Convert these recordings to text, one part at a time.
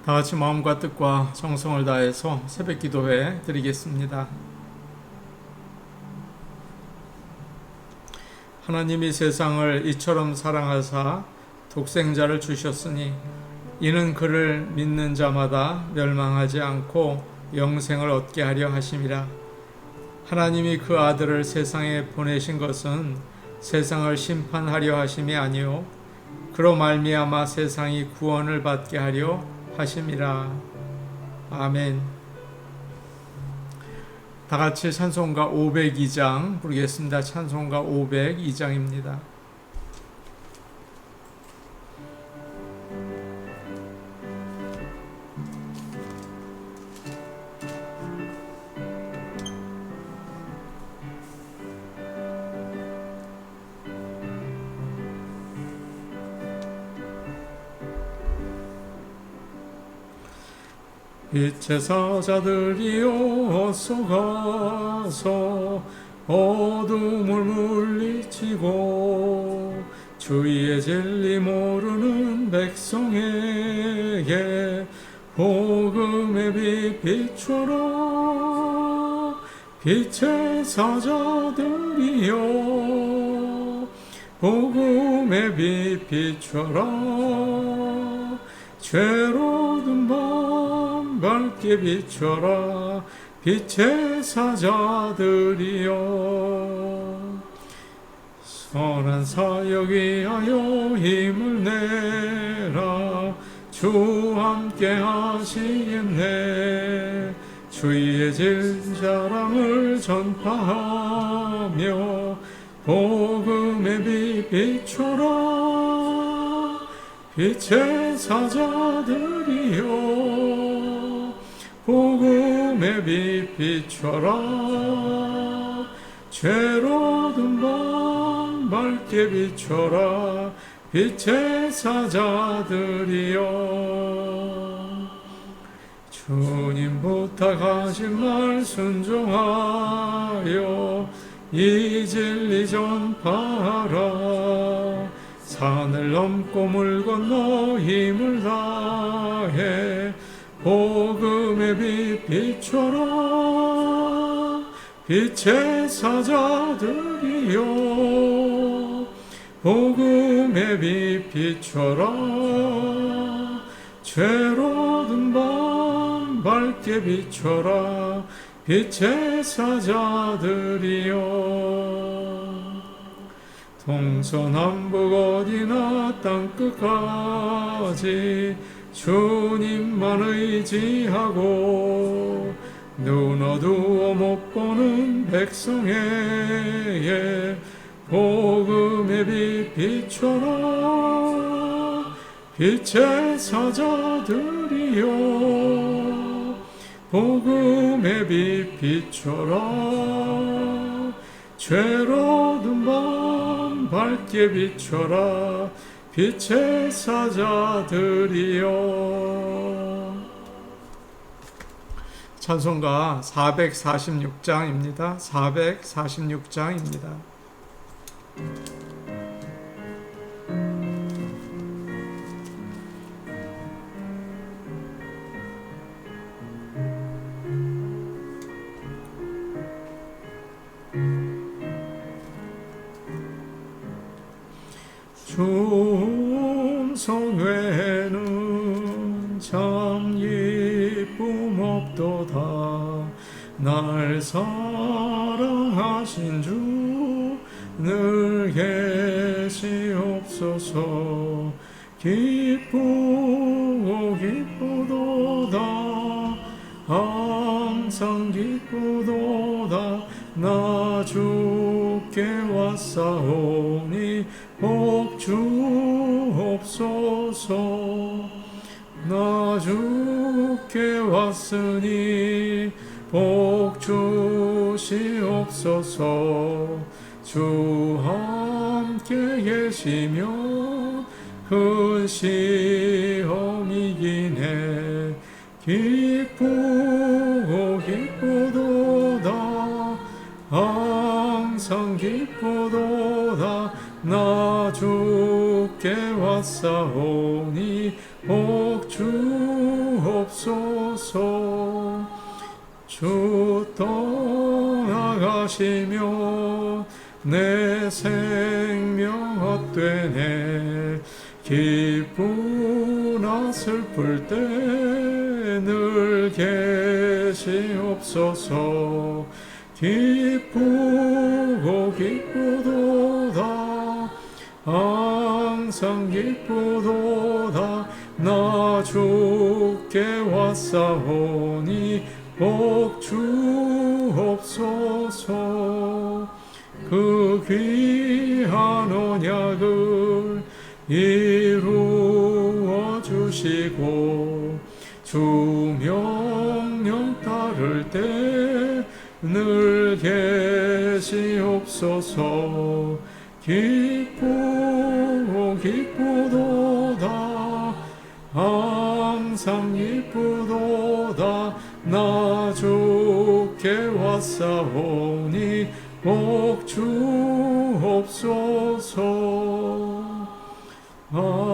다 같이 마음과 뜻과 정성을 다해서 새벽 기도회 드리겠습니다. 하나님이 세상을 이처럼 사랑하사 독생자를 주셨으니 이는 그를 믿는 자마다 멸망하지 않고 영생을 얻게 하려 하심이라. 하나님이 그 아들을 세상에 보내신 것은 세상을 심판하려 하심이 아니요 그로 말미암아 세상이 구원을 받게 하려 하심이라. 아멘. 다 같이 찬송가 502장 부르겠습니다. 찬송가 502장입니다. 빛의 사자들이여 어서 가서 어둠을 물리치고 주의 진리 모르는 백성에게 복음의 빛 비춰라. 빛의 사자들이여 복음의 빛 비춰라. 죄로 든 밤 밝게 비춰라. 빛의 사자들이여 선한 사역 위하여 힘을 내라. 주 함께 하시겠네. 주의 진자랑을 전파하며 복음의 빛 비춰라. 빛의 사자들이여 복음의 빛 비춰라. 죄로 든 밤 밝게 비춰라. 빛의 사자들이여 주님 부탁하신 말 순종하여 이 진리 전파하라. 산을 넘고 물 건너 힘을 다해 복음의 빛 비춰라. 빛의 사자들이여 복음의 빛 비춰라. 죄로 든 밤 밝게 비춰라. 빛의 사자들이여 동서남북 어디나 땅끝까지 주님만 의지하고 눈 어두워 못 보는 백성에게 복음의 빛 비춰라. 빛의 사자들이여 복음의 빛 비춰라. 죄로 든 밤 밝게 비춰라. 빛의 사자들이여 찬송가 446장입니다. 446장입니다. 종선 외에는 참 기쁨 없도다. 날 사랑하신 주 늘 계시옵소서. 기쁘고 기쁘도다. 항상 기쁘도다. 나 주께 왔사오니 복 주옵소서. 나 주께 왔으니 복 주시옵소서. 주 함께 계시면 큰 시험이 이기네. 기쁘고 기쁘도다. 항상 기쁘도다. 나 주께 왔사오니 복 주옵소서. 주 떠나가시며 내 생명 헛되네. 기쁘나 슬플 때 늘 계시옵소서. 기쁘고 기쁘도다 항상 기쁘도다. 나 주께 왔사오니 복 주옵소서. 그 귀한 언약을 이루어 주시고 주 명령 따를 때 늘 계시옵소서. 기쁘고 기쁘도다 항상 기쁘도다. 나 주께 왔사오니 복 주옵소서. 아멘.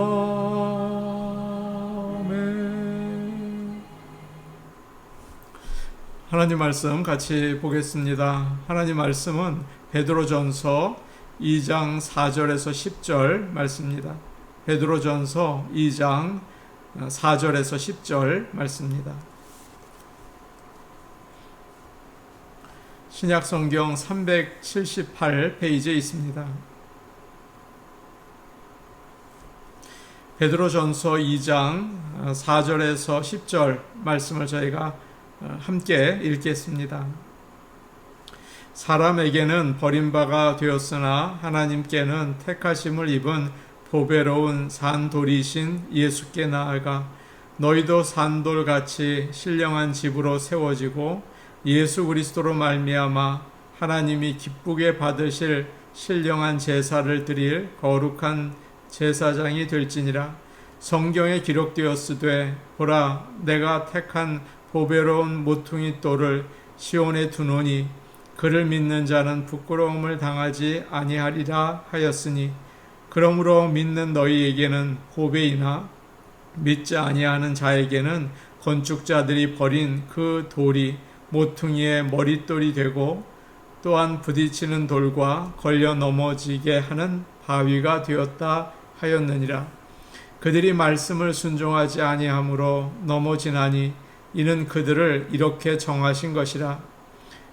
하나님 말씀 같이 보겠습니다. 하나님 말씀은 베드로전서 2장 4절에서 10절 말씀입니다. 베드로전서 2장 4절에서 10절 말씀입니다. 신약성경 378페이지에 있습니다. 베드로전서 2장 4절에서 10절 말씀을 저희가 함께 읽겠습니다. 사람에게는 버림바가 되었으나 하나님께는 택하심을 입은 보배로운 산돌이신 예수께 나아가 너희도 산돌같이 신령한 집으로 세워지고 예수 그리스도로 말미암아 하나님이 기쁘게 받으실 신령한 제사를 드릴 거룩한 제사장이 될지니라. 성경에 기록되었으되 보라 내가 택한 보배로운 모퉁이 돌을 시온에 두노니 그를 믿는 자는 부끄러움을 당하지 아니하리라 하였으니 그러므로 믿는 너희에게는 보배이나 믿지 아니하는 자에게는 건축자들이 버린 그 돌이 모퉁이의 머릿돌이 되고 또한 부딪히는 돌과 걸려 넘어지게 하는 바위가 되었다 하였느니라. 그들이 말씀을 순종하지 아니하므로 넘어지나니 이는 그들을 이렇게 정하신 것이라.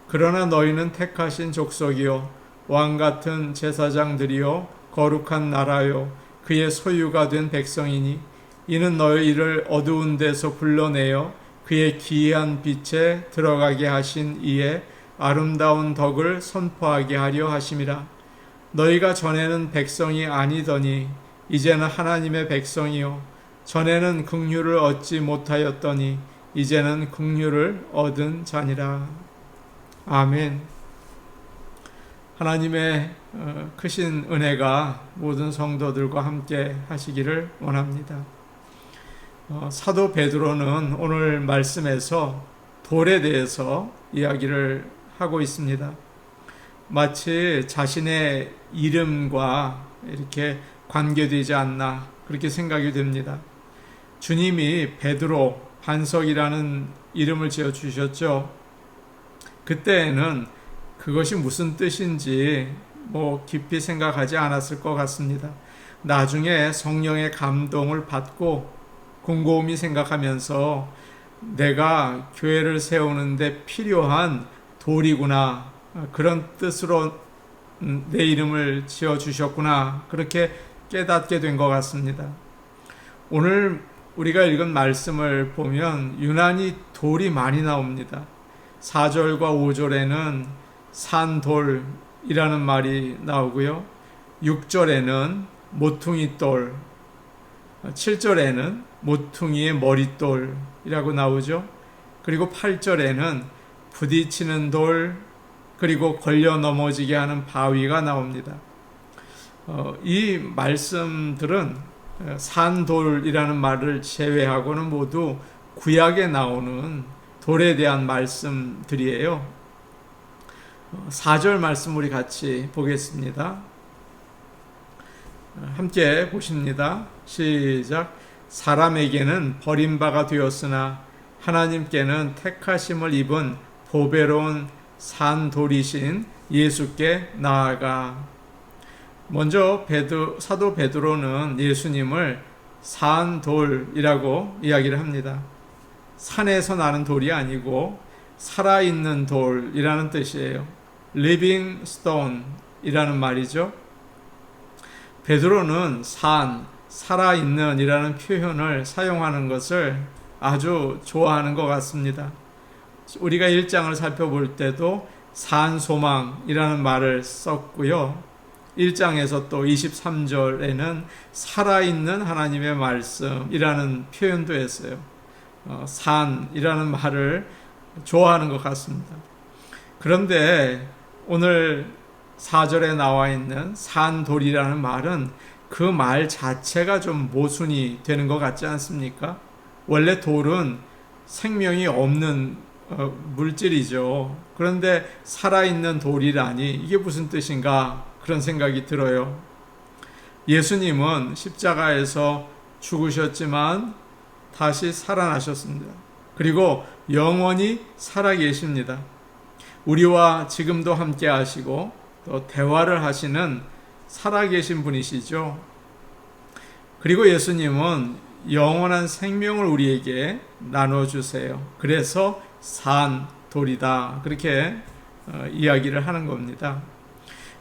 그러나 너희는 택하신 족속이요 왕같은 제사장들이요 거룩한 나라요 그의 소유가 된 백성이니 이는 너희를 어두운 데서 불러내어 그의 기이한 빛에 들어가게 하신 이의 아름다운 덕을 선포하게 하려 하심이라. 너희가 전에는 백성이 아니더니 이제는 하나님의 백성이요 전에는 긍휼을 얻지 못하였더니 이제는 긍휼을 얻은 자니라. 아멘. 하나님의 크신 은혜가 모든 성도들과 함께 하시기를 원합니다. 사도 베드로는 오늘 말씀에서 돌에 대해서 이야기를 하고 있습니다. 마치 자신의 이름과 이렇게 관계되지 않나 그렇게 생각이 됩니다. 주님이 베드로, 반석이라는 이름을 지어주셨죠. 그때에는 그것이 무슨 뜻인지 깊이 생각하지 않았을 것 같습니다. 나중에 성령의 감동을 받고 곰곰이 생각하면서 내가 교회를 세우는데 필요한 돌이구나, 그런 뜻으로 내 이름을 지어주셨구나, 그렇게 깨닫게 된 것 같습니다. 오늘 우리가 읽은 말씀을 보면 유난히 돌이 많이 나옵니다. 4절과 5절에는 산돌이라는 말이 나오고요. 6절에는 모퉁이돌, 7절에는 모퉁이의 머릿돌이라고 나오죠. 그리고 8절에는 부딪히는 돌, 그리고 걸려 넘어지게 하는 바위가 나옵니다. 이 말씀들은 산돌이라는 말을 제외하고는 모두 구약에 나오는 돌에 대한 말씀들이에요. 4절 말씀 우리 같이 보겠습니다. 함께 보십니다. 시작. 사람에게는 버림바가 되었으나 하나님께는 택하심을 입은 보배로운 산돌이신 예수께 나아가. 먼저 사도 베드로는 예수님을 산돌이라고 이야기를 합니다. 산에서 나는 돌이 아니고 살아있는 돌이라는 뜻이에요. living stone 이라는 말이죠. 베드로는 살아있는 이라는 표현을 사용하는 것을 아주 좋아하는 것 같습니다. 우리가 1장을 살펴볼 때도 산소망이라는 말을 썼고요. 1장에서 또 23절에는 살아있는 하나님의 말씀이라는 표현도 했어요. 산이라는 말을 좋아하는 것 같습니다. 그런데 오늘 4절에 나와 있는 산돌이라는 말은 그 말 자체가 좀 모순이 되는 것 같지 않습니까? 원래 돌은 생명이 없는 물질이죠. 그런데 살아있는 돌이라니 이게 무슨 뜻인가 그런 생각이 들어요. 예수님은 십자가에서 죽으셨지만 다시 살아나셨습니다. 그리고 영원히 살아계십니다. 우리와 지금도 함께 하시고 또 대화를 하시는 살아계신 분이시죠. 그리고 예수님은 영원한 생명을 우리에게 나눠주세요. 그래서 산돌이다. 그렇게 이야기를 하는 겁니다.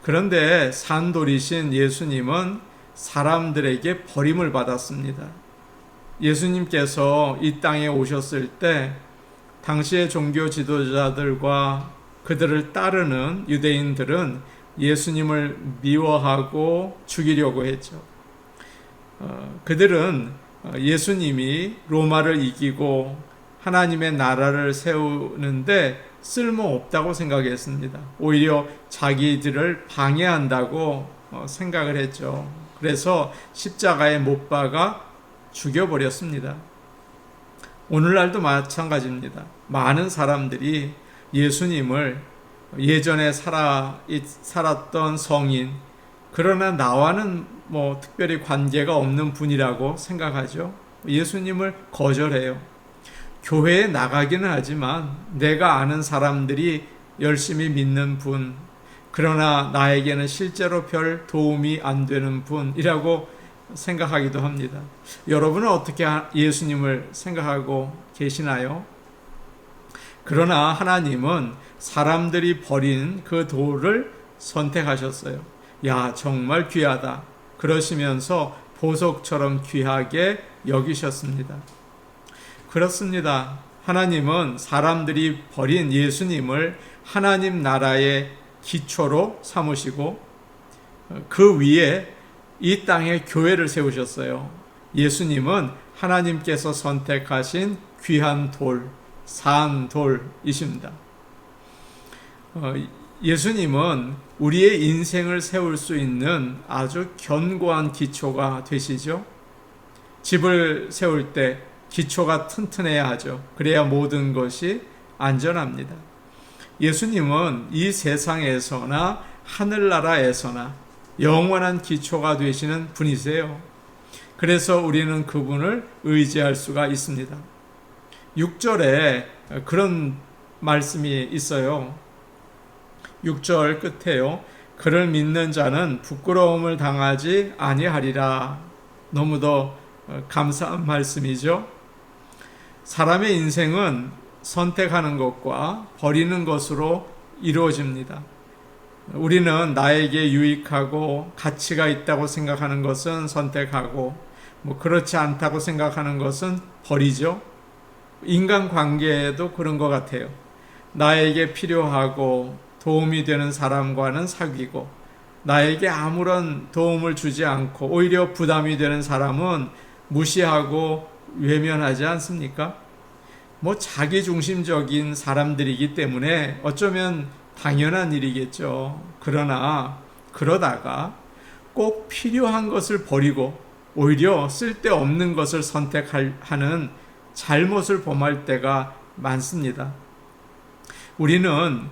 그런데 산돌이신 예수님은 사람들에게 버림을 받았습니다. 예수님께서 이 땅에 오셨을 때 당시의 종교 지도자들과 그들을 따르는 유대인들은 예수님을 미워하고 죽이려고 했죠. 그들은 예수님이 로마를 이기고 하나님의 나라를 세우는데 쓸모없다고 생각했습니다. 오히려 자기들을 방해한다고 생각을 했죠. 그래서 십자가에 못 박아 죽여버렸습니다. 오늘날도 마찬가지입니다. 많은 사람들이 예수님을 예전에 살았던 성인, 그러나 나와는 특별히 관계가 없는 분이라고 생각하죠. 예수님을 거절해요. 교회에 나가기는 하지만 내가 아는 사람들이 열심히 믿는 분, 그러나 나에게는 실제로 별 도움이 안 되는 분이라고 생각하기도 합니다. 여러분은 어떻게 예수님을 생각하고 계시나요? 그러나 하나님은 사람들이 버린 그 돌을 선택하셨어요. 야, 정말 귀하다. 그러시면서 보석처럼 귀하게 여기셨습니다. 그렇습니다. 하나님은 사람들이 버린 예수님을 하나님 나라의 기초로 삼으시고 그 위에 이 땅에 교회를 세우셨어요. 예수님은 하나님께서 선택하신 귀한 돌, 산돌이십니다. 예수님은 우리의 인생을 세울 수 있는 아주 견고한 기초가 되시죠. 집을 세울 때 기초가 튼튼해야 하죠. 그래야 모든 것이 안전합니다. 예수님은 이 세상에서나 하늘나라에서나 영원한 기초가 되시는 분이세요. 그래서 우리는 그분을 의지할 수가 있습니다. 6절에 그런 말씀이 있어요. 6절 끝에요. 그를 믿는 자는 부끄러움을 당하지 아니하리라. 너무도 감사한 말씀이죠. 사람의 인생은 선택하는 것과 버리는 것으로 이루어집니다. 우리는 나에게 유익하고 가치가 있다고 생각하는 것은 선택하고 그렇지 않다고 생각하는 것은 버리죠. 인간관계에도 그런 것 같아요. 나에게 필요하고 도움이 되는 사람과는 사귀고 나에게 아무런 도움을 주지 않고 오히려 부담이 되는 사람은 무시하고 외면하지 않습니까? 자기중심적인 사람들이기 때문에 어쩌면 당연한 일이겠죠. 그러다가 꼭 필요한 것을 버리고 오히려 쓸데없는 것을 선택하는 잘못을 범할 때가 많습니다. 우리는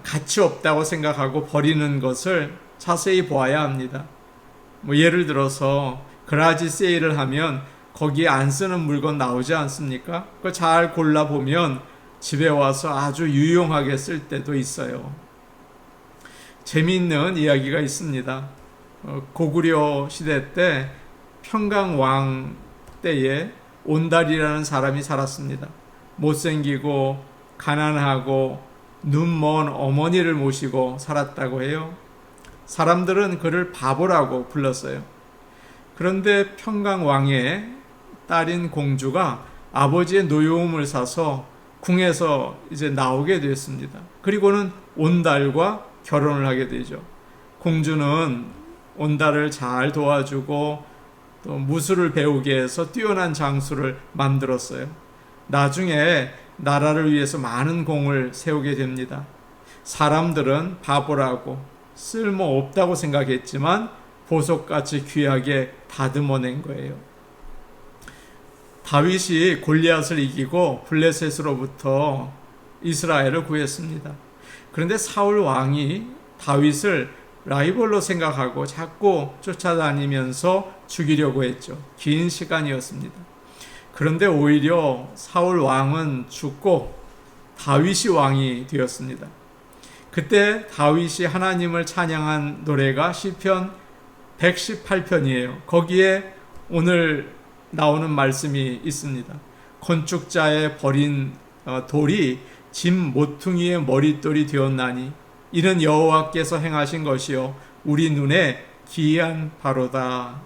가치 없다고 생각하고 버리는 것을 자세히 보아야 합니다. 예를 들어서 그라지 세일을 하면 거기에 안 쓰는 물건 나오지 않습니까? 그거 잘 골라보면 집에 와서 아주 유용하게 쓸 때도 있어요. 재미있는 이야기가 있습니다. 고구려 시대 때 평강왕 때에 온달이라는 사람이 살았습니다. 못생기고 가난하고 눈먼 어머니를 모시고 살았다고 해요. 사람들은 그를 바보라고 불렀어요. 그런데 평강왕의 딸인 공주가 아버지의 노여움을 사서 궁에서 이제 나오게 됐습니다. 그리고는 온달과 결혼을 하게 되죠. 공주는 온달을 잘 도와주고 또 무술을 배우게 해서 뛰어난 장수를 만들었어요. 나중에 나라를 위해서 많은 공을 세우게 됩니다. 사람들은 바보라고 쓸모없다고 생각했지만 보석같이 귀하게 다듬어낸 거예요. 다윗이 골리앗을 이기고 블레셋으로부터 이스라엘을 구했습니다. 그런데 사울 왕이 다윗을 라이벌로 생각하고 자꾸 쫓아다니면서 죽이려고 했죠. 긴 시간이었습니다. 그런데 오히려 사울 왕은 죽고 다윗이 왕이 되었습니다. 그때 다윗이 하나님을 찬양한 노래가 시편 118편이에요. 거기에 오늘 나오는 말씀이 있습니다. 건축자의 버린 돌이 짐 모퉁이의 머릿돌이 되었나니 이는 여호와께서 행하신 것이요 우리 눈에 기이한 바로다.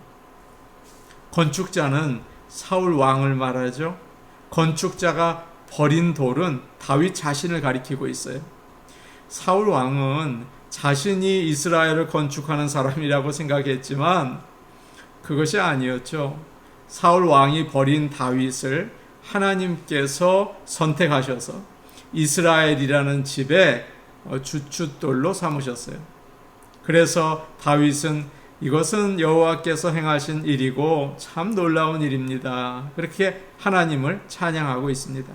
건축자는 사울 왕을 말하죠. 건축자가 버린 돌은 다윗 자신을 가리키고 있어요. 사울 왕은 자신이 이스라엘을 건축하는 사람이라고 생각했지만 그것이 아니었죠. 사울 왕이 버린 다윗을 하나님께서 선택하셔서 이스라엘이라는 집에 주춧돌로 삼으셨어요. 그래서 다윗은 이것은 여호와께서 행하신 일이고 참 놀라운 일입니다. 그렇게 하나님을 찬양하고 있습니다.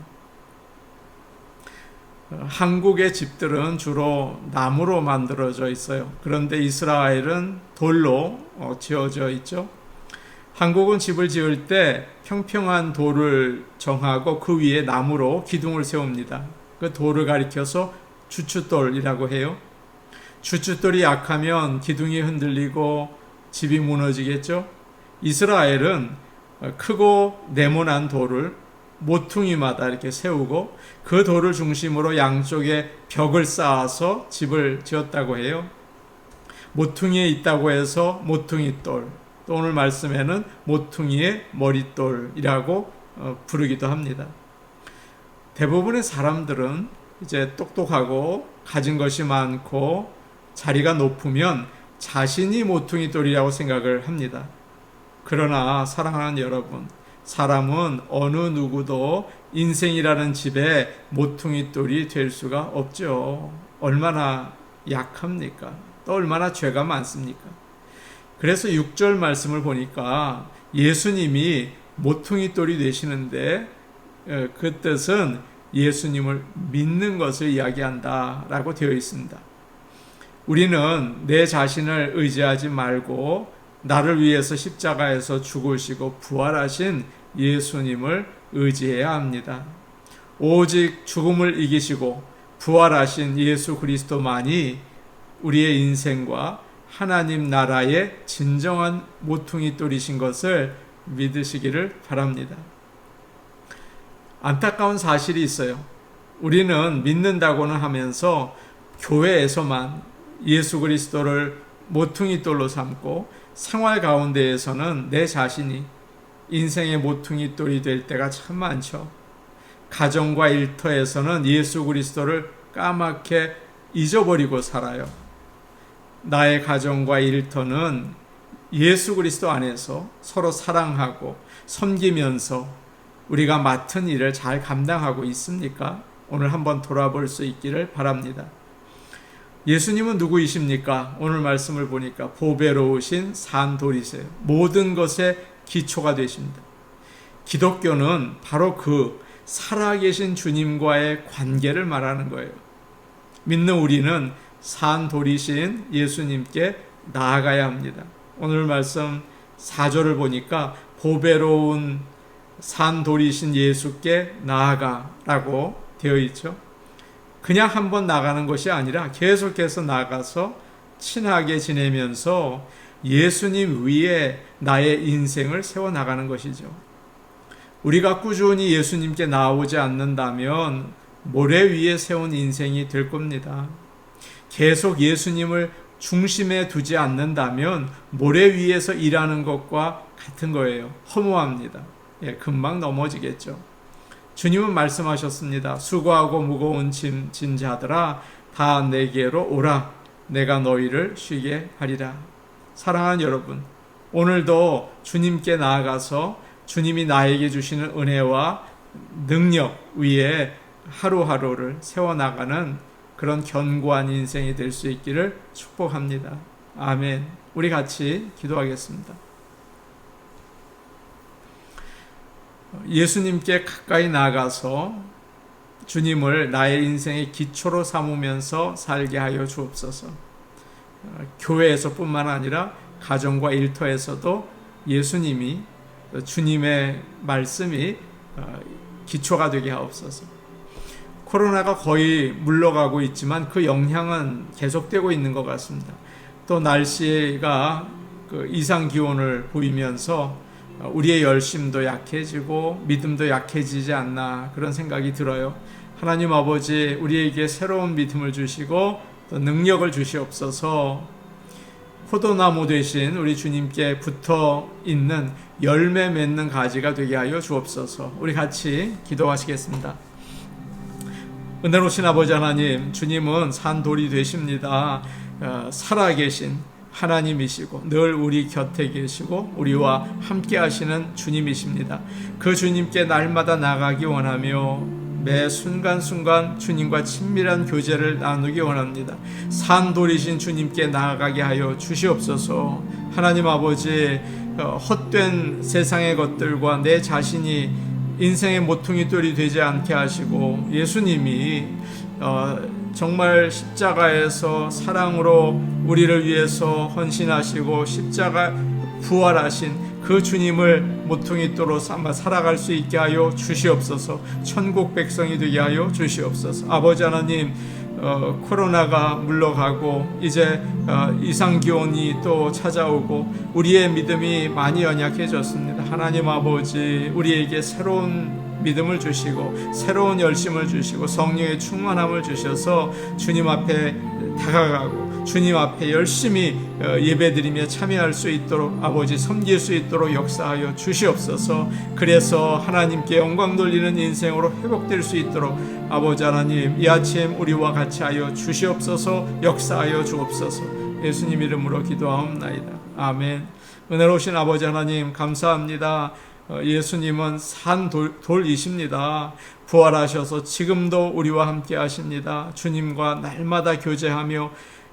한국의 집들은 주로 나무로 만들어져 있어요. 그런데 이스라엘은 돌로 지어져 있죠. 한국은 집을 지을 때 평평한 돌을 정하고 그 위에 나무로 기둥을 세웁니다. 그 돌을 가리켜서 주춧돌이라고 해요. 주춧돌이 약하면 기둥이 흔들리고 집이 무너지겠죠. 이스라엘은 크고 네모난 돌을 모퉁이마다 이렇게 세우고 그 돌을 중심으로 양쪽에 벽을 쌓아서 집을 지었다고 해요. 모퉁이에 있다고 해서 모퉁이돌, 또 오늘 말씀에는 모퉁이의 머릿돌이라고 부르기도 합니다. 대부분의 사람들은 이제 똑똑하고 가진 것이 많고 자리가 높으면 자신이 모퉁이돌이라고 생각을 합니다. 그러나 사랑하는 여러분, 사람은 어느 누구도 인생이라는 집에 모퉁이돌이 될 수가 없죠. 얼마나 약합니까? 또 얼마나 죄가 많습니까? 그래서 6절 말씀을 보니까 예수님이 모퉁이돌이 되시는데 그 뜻은 예수님을 믿는 것을 이야기한다라고 되어 있습니다. 우리는 내 자신을 의지하지 말고 나를 위해서 십자가에서 죽으시고 부활하신 예수님을 의지해야 합니다. 오직 죽음을 이기시고 부활하신 예수 그리스도만이 우리의 인생과 하나님 나라의 진정한 모퉁이돌이신 것을 믿으시기를 바랍니다. 안타까운 사실이 있어요. 우리는 믿는다고는 하면서 교회에서만 예수 그리스도를 모퉁이돌로 삼고 생활 가운데에서는 내 자신이 인생의 모퉁이돌이 될 때가 참 많죠. 가정과 일터에서는 예수 그리스도를 까맣게 잊어버리고 살아요. 나의 가정과 일터는 예수 그리스도 안에서 서로 사랑하고 섬기면서 우리가 맡은 일을 잘 감당하고 있습니까? 오늘 한번 돌아볼 수 있기를 바랍니다. 예수님은 누구이십니까? 오늘 말씀을 보니까 보배로우신 산돌이세요. 모든 것의 기초가 되십니다. 기독교는 바로 그 살아계신 주님과의 관계를 말하는 거예요. 믿는 우리는 산돌이신 예수님께 나아가야 합니다. 오늘 말씀 4절을 보니까 보배로운 산돌이신 예수께 나아가라고 되어 있죠. 그냥 한번 나가는 것이 아니라 계속해서 나가서 친하게 지내면서 예수님 위에 나의 인생을 세워나가는 것이죠. 우리가 꾸준히 예수님께 나오지 않는다면 모래 위에 세운 인생이 될 겁니다. 계속 예수님을 중심에 두지 않는다면 모래 위에서 일하는 것과 같은 거예요. 허무합니다. 금방 넘어지겠죠. 주님은 말씀하셨습니다. 수고하고 무거운 짐 진 자들아 다 내게로 오라. 내가 너희를 쉬게 하리라. 사랑하는 여러분, 오늘도 주님께 나아가서 주님이 나에게 주시는 은혜와 능력 위에 하루하루를 세워나가는 그런 견고한 인생이 될 수 있기를 축복합니다. 아멘. 우리 같이 기도하겠습니다. 예수님께 가까이 나가서 주님을 나의 인생의 기초로 삼으면서 살게 하여 주옵소서. 교회에서뿐만 아니라 가정과 일터에서도 예수님이, 주님의 말씀이 기초가 되게 하옵소서. 코로나가 거의 물러가고 있지만 그 영향은 계속되고 있는 것 같습니다. 또 날씨가 이상 기온을 보이면서 우리의 열심도 약해지고 믿음도 약해지지 않나 그런 생각이 들어요. 하나님 아버지, 우리에게 새로운 믿음을 주시고 또 능력을 주시옵소서. 포도나무 되신 우리 주님께 붙어 있는 열매 맺는 가지가 되게 하여 주옵소서. 우리 같이 기도하시겠습니다. 은혜로우신 아버지 하나님, 주님은 산돌이 되십니다. 살아계신 하나님이시고 늘 우리 곁에 계시고 우리와 함께 하시는 주님이십니다. 그 주님께 날마다 나가기 원하며 매 순간순간 주님과 친밀한 교제를 나누기 원합니다. 산돌이신 주님께 나아가게 하여 주시옵소서. 하나님 아버지, 헛된 세상의 것들과 내 자신이 인생의 모퉁이돌이 되지 않게 하시고 예수님이 정말 십자가에서 사랑으로 우리를 위해서 헌신하시고 십자가 부활하신 그 주님을 모퉁이돌로 삼아 살아갈 수 있게 하여 주시옵소서. 천국 백성이 되게 하여 주시옵소서. 아버지 하나님, 코로나가 물러가고 이제 이상기온이 또 찾아오고 우리의 믿음이 많이 연약해졌습니다. 하나님 아버지, 우리에게 새로운 믿음을 주시고 새로운 열심을 주시고 성령의 충만함을 주셔서 주님 앞에 다가가고 주님 앞에 열심히 예배드리며 참여할 수 있도록 아버지 섬길 수 있도록 역사하여 주시옵소서. 그래서 하나님께 영광 돌리는 인생으로 회복될 수 있도록 아버지 하나님, 이 아침 우리와 같이 하여 주시옵소서. 역사하여 주옵소서. 예수님 이름으로 기도하옵나이다. 아멘. 은혜로우신 아버지 하나님, 감사합니다. 예수님은 산돌이십니다. 부활하셔서 지금도 우리와 함께 하십니다. 주님과 날마다 교제하며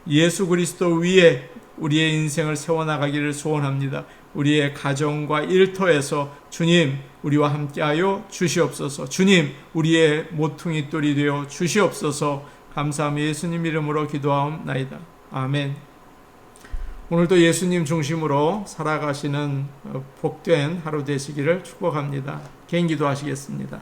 예수 그리스도 위에 우리의 인생을 세워나가기를 소원합니다. 우리의 가정과 일터에서 주님 우리와 함께하여 주시옵소서. 주님 우리의 모퉁이돌이 되어 주시옵소서. 감사하며 예수님 이름으로 기도하옵나이다. 아멘. 오늘도 예수님 중심으로 살아가시는 복된 하루 되시기를 축복합니다. 개인 기도하시겠습니다.